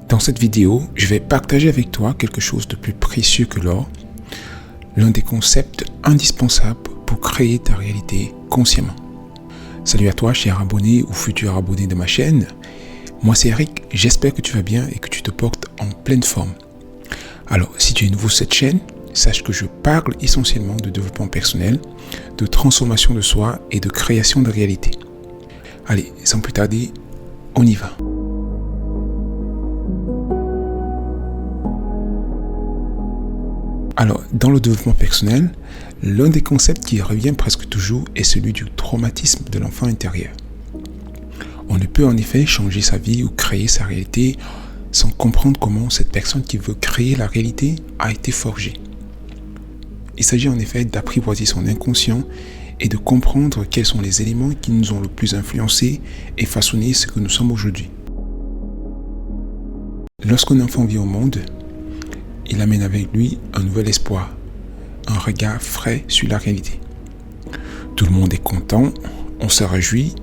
Dans cette vidéo, je vais partager avec toi quelque chose de plus précieux que l'or, l'un des concepts indispensables pour créer ta réalité consciemment. Salut à toi, cher abonné ou futur abonné de ma chaîne. Moi c'est Eric, j'espère que tu vas bien et que tu te portes en pleine forme. Alors, si tu es nouveau sur cette chaîne, sache que je parle essentiellement de développement personnel, de transformation de soi et de création de réalité. Allez, sans plus tarder, on y va. Alors, dans le développement personnel, l'un des concepts qui revient presque toujours est celui du traumatisme de l'enfant intérieur. On ne peut en effet changer sa vie ou créer sa réalité sans comprendre comment cette personne qui veut créer la réalité a été forgée. Il s'agit en effet d'apprivoiser son inconscient et de comprendre quels sont les éléments qui nous ont le plus influencés et façonné ce que nous sommes aujourd'hui. Lorsqu'un enfant vit au monde, il amène avec lui un nouvel espoir, un regard frais sur la réalité. Tout le monde est content, on se réjouit,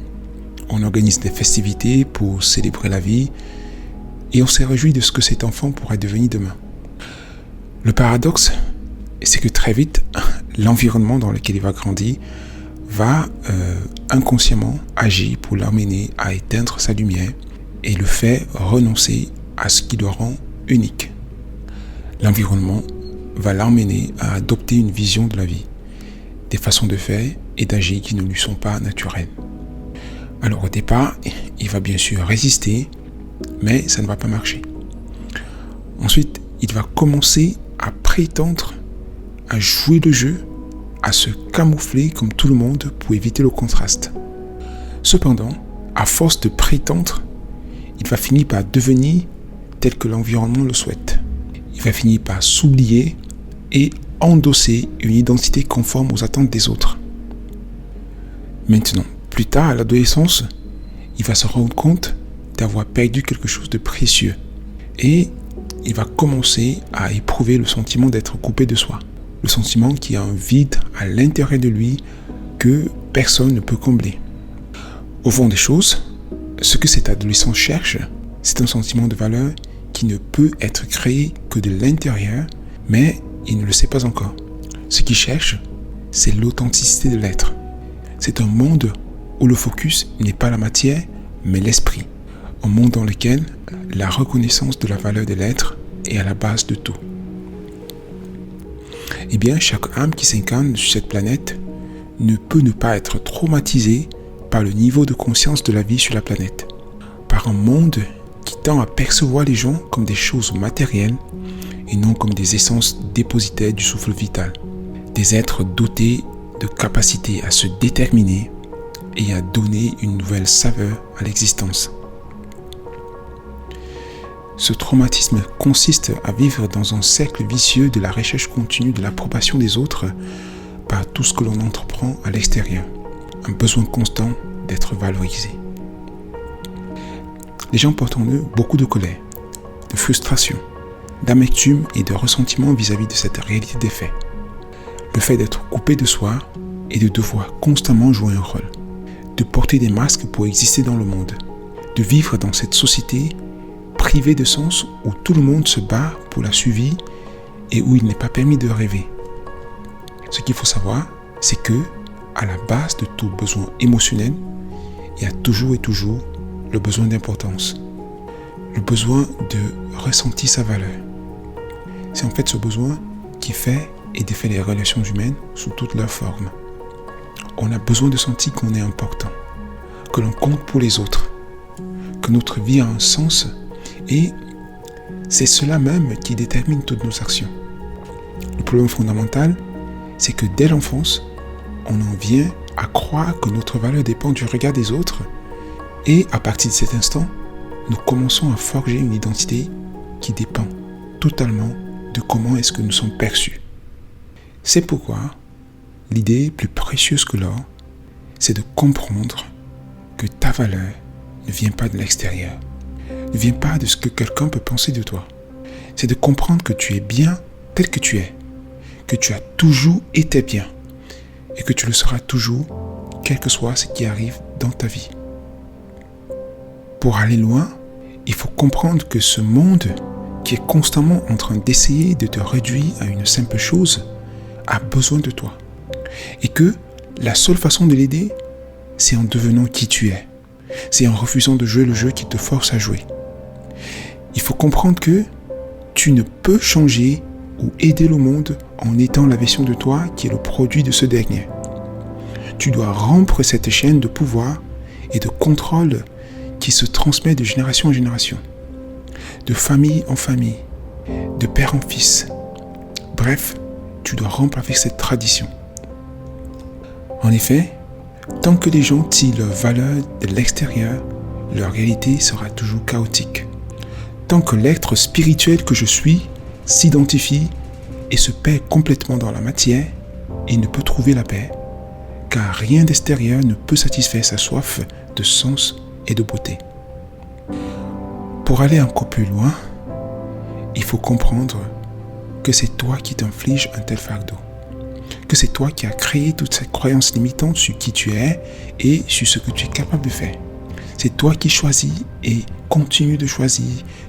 on organise des festivités pour célébrer la vie et on se réjouit de ce que cet enfant pourrait devenir demain. Le paradoxe, c'est que très vite, l'environnement dans lequel il va grandir va inconsciemment agir pour l'amener à éteindre sa lumière et le fait renoncer à ce qui le rend unique. L'environnement va l'emmener à adopter une vision de la vie, des façons de faire et d'agir qui ne lui sont pas naturelles. Alors au départ, il va bien sûr résister, mais ça ne va pas marcher. Ensuite, il va commencer à prétendre, à jouer le jeu, à se camoufler comme tout le monde pour éviter le contraste. Cependant, à force de prétendre, il va finir par devenir tel que l'environnement le souhaite. Il va finir par s'oublier et endosser une identité conforme aux attentes des autres. Maintenant, plus tard, à l'adolescence, il va se rendre compte d'avoir perdu quelque chose de précieux et il va commencer à éprouver le sentiment d'être coupé de soi. Le sentiment qu'il y a un vide à l'intérieur de lui que personne ne peut combler. Au fond des choses, ce que cet adolescent cherche, c'est un sentiment de valeur qui ne peut être créé que de l'intérieur, mais il ne le sait pas encore. Ce qu'il cherche, c'est l'authenticité de l'être. C'est un monde où le focus n'est pas la matière, mais l'esprit. Un monde dans lequel la reconnaissance de la valeur de l'être est à la base de tout. Eh bien, chaque âme qui s'incarne sur cette planète ne peut ne pas être traumatisée par le niveau de conscience de la vie sur la planète, par un monde qui tend à percevoir les gens comme des choses matérielles et non comme des essences dépositaires du souffle vital, des êtres dotés de capacités à se déterminer et à donner une nouvelle saveur à l'existence. Ce traumatisme consiste à vivre dans un cercle vicieux de la recherche continue de l'approbation des autres par tout ce que l'on entreprend à l'extérieur, un besoin constant d'être valorisé. Les gens portent en eux beaucoup de colère, de frustration, d'amertume et de ressentiment vis-à-vis de cette réalité des faits. Le fait d'être coupé de soi et de devoir constamment jouer un rôle, de porter des masques pour exister dans le monde, de vivre dans cette société privée de sens où tout le monde se bat pour la survie et où il n'est pas permis de rêver. Ce qu'il faut savoir, c'est que, à la base de tout besoin émotionnel, il y a toujours et toujours le besoin d'importance, le besoin de ressentir sa valeur. C'est en fait ce besoin qui fait et défait les relations humaines sous toutes leurs formes. On a besoin de sentir qu'on est important, que l'on compte pour les autres, que notre vie a un sens et c'est cela même qui détermine toutes nos actions. Le problème fondamental, c'est que dès l'enfance, on en vient à croire que notre valeur dépend du regard des autres et à partir de cet instant, nous commençons à forger une identité qui dépend totalement de comment est-ce que nous sommes perçus. C'est pourquoi l'idée plus précieuse que l'or, c'est de comprendre que ta valeur ne vient pas de l'extérieur, ne vient pas de ce que quelqu'un peut penser de toi. C'est de comprendre que tu es bien tel que tu es, que tu as toujours été bien et que tu le seras toujours, quel que soit ce qui arrive dans ta vie. Pour aller loin, il faut comprendre que ce monde qui est constamment en train d'essayer de te réduire à une simple chose a besoin de toi. Et que la seule façon de l'aider, c'est en devenant qui tu es. C'est en refusant de jouer le jeu qui te force à jouer. Il faut comprendre que tu ne peux changer ou aider le monde en étant la version de toi qui est le produit de ce dernier. Tu dois rompre cette chaîne de pouvoir et de contrôle qui se transmet de génération en génération, de famille en famille, de père en fils. Bref, tu dois rompre avec cette tradition. En effet, tant que les gens tirent leur valeur de l'extérieur, leur réalité sera toujours chaotique. Tant que l'être spirituel que je suis s'identifie et se perd complètement dans la matière, il ne peut trouver la paix, car rien d'extérieur ne peut satisfaire sa soif de sens et de beauté. Pour aller encore plus loin, il faut comprendre que c'est toi qui t'infliges un tel fardeau, que c'est toi qui as créé toute cette croyance limitante sur qui tu es et sur ce que tu es capable de faire. C'est toi qui choisis et continue de choisir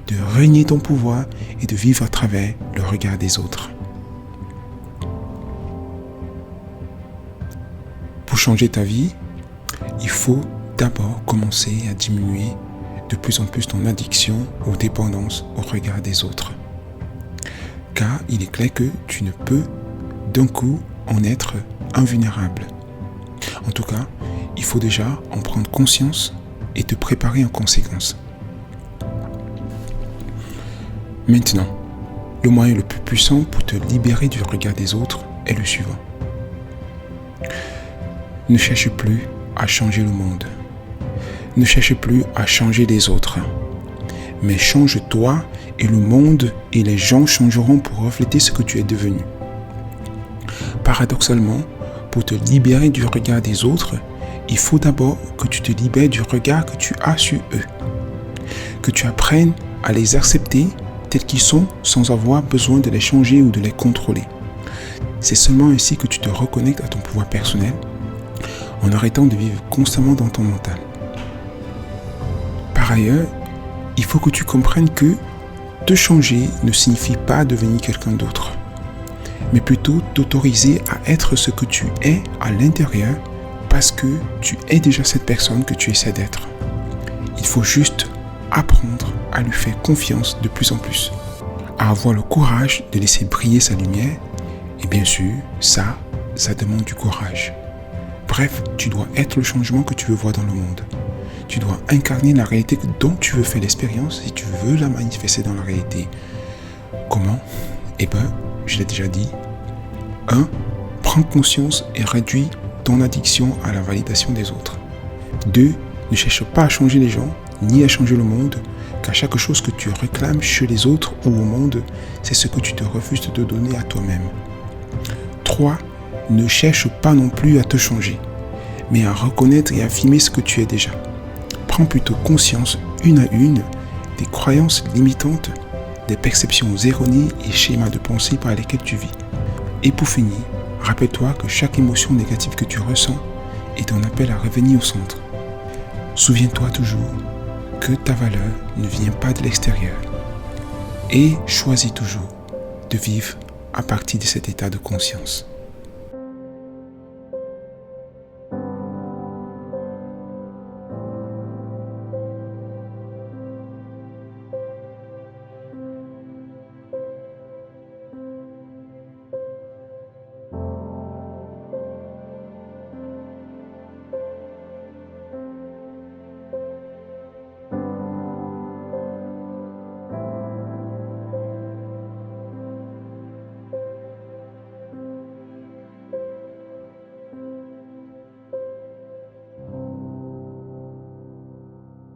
de régner ton pouvoir et de vivre à travers le regard des autres. Pour changer ta vie, il faut d'abord commencer à diminuer de plus en plus ton addiction ou dépendance au regard des autres. Car il est clair que tu ne peux d'un coup en être invulnérable. En tout cas, il faut déjà en prendre conscience et te préparer en conséquence. Maintenant, le moyen le plus puissant pour te libérer du regard des autres est le suivant. Ne cherche plus à changer le monde. Ne cherche plus à changer les autres. Mais change-toi et le monde et les gens changeront pour refléter ce que tu es devenu. Paradoxalement, pour te libérer du regard des autres, il faut d'abord que tu te libères du regard que tu as sur eux. Que tu apprennes à les accepter tels qu'ils sont sans avoir besoin de les changer ou de les contrôler. C'est seulement ainsi que tu te reconnectes à ton pouvoir personnel en arrêtant de vivre constamment dans ton mental. Par ailleurs, il faut que tu comprennes que te changer ne signifie pas devenir quelqu'un d'autre, mais plutôt t'autoriser à être ce que tu es à l'intérieur parce que tu es déjà cette personne que tu essaies d'être. Il faut juste apprendre à lui faire confiance de plus en plus, à avoir le courage de laisser briller sa lumière, et bien sûr, ça demande du courage. Bref, tu dois être le changement que tu veux voir dans le monde. Tu dois incarner la réalité dont tu veux faire l'expérience si tu veux la manifester dans la réalité. Comment ? Eh bien, je l'ai déjà dit. 1. Prends conscience et réduis ton addiction à la validation des autres. 2. Ne cherche pas à changer les gens, ni à changer le monde, car chaque chose que tu réclames chez les autres ou au monde, c'est ce que tu te refuses de te donner à toi-même. 3. Ne cherche pas non plus à te changer, mais à reconnaître et affirmer ce que tu es déjà. Prends plutôt conscience, une à une, des croyances limitantes, des perceptions erronées et schémas de pensée par lesquels tu vis. Et pour finir, rappelle-toi que chaque émotion négative que tu ressens est un appel à revenir au centre. Souviens-toi toujours que ta valeur ne vient pas de l'extérieur. Et choisis toujours de vivre à partir de cet état de conscience.